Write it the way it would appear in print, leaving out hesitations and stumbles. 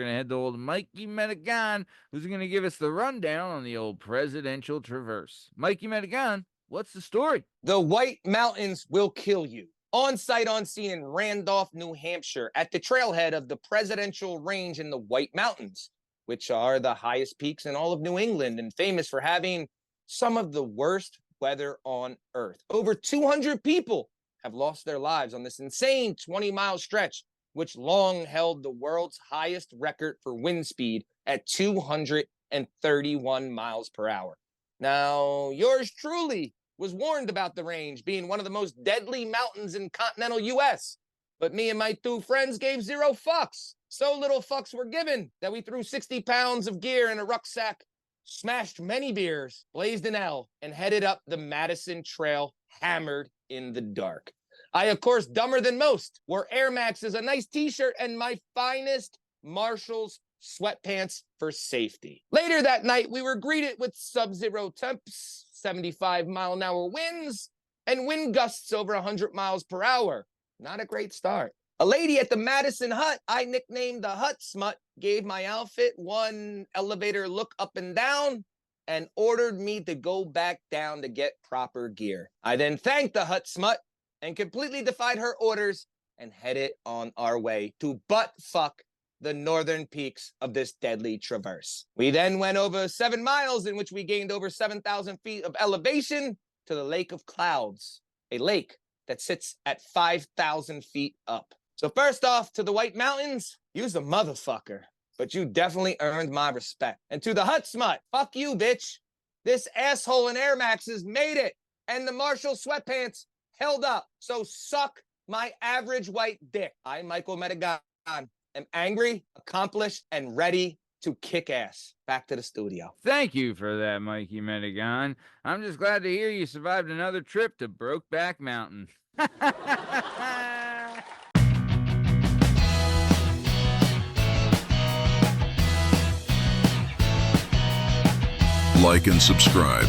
going to head to old Mikey Medigone, who's going to give us the rundown on the old presidential traverse. Mikey Medigone, what's the story? The White Mountains will kill you. On site, on scene in Randolph, New Hampshire, at the trailhead of the presidential range in the White Mountains, which are the highest peaks in all of New England and famous for having some of the worst weather on Earth. Over 200 people have lost their lives on this insane 20-mile stretch, which long held the world's highest record for wind speed at 231 miles per hour. Now, yours truly was warned about the range being one of the most deadly mountains in continental U.S., but me and my two friends gave zero fucks. So little fucks were given that we threw 60 pounds of gear in a rucksack, smashed many beers, blazed an L, and headed up the Madison Trail hammered in the dark. I, of course, dumber than most, wore Air Maxes, a nice t-shirt, and my finest Marshall's sweatpants for safety. Later that night, we were greeted with sub-zero temps, 75-mile-an-hour winds, and wind gusts over 100 miles per hour. Not a great start. A lady at the Madison Hut, I nicknamed the Hut Smut, gave my outfit one elevator look up and down and ordered me to go back down to get proper gear. I then thanked the Hut Smut and completely defied her orders and headed on our way to butt-fuck the northern peaks of this deadly traverse. We then went over 7 miles, in which we gained over 7,000 feet of elevation to the Lake of Clouds, a lake that sits at 5,000 feet up. So first off, to the White Mountains, you's a motherfucker, but you definitely earned my respect. And to the Hut Smut, fuck you, bitch. This asshole in Air Maxes made it, and the Marshall sweatpants held up. So suck my average white dick. I, Michael Medigone, am angry, accomplished, and ready to kick ass. Back to the studio. Thank you for that, Mikey Medigone. I'm just glad to hear you survived another trip to Brokeback Mountain. Like and subscribe.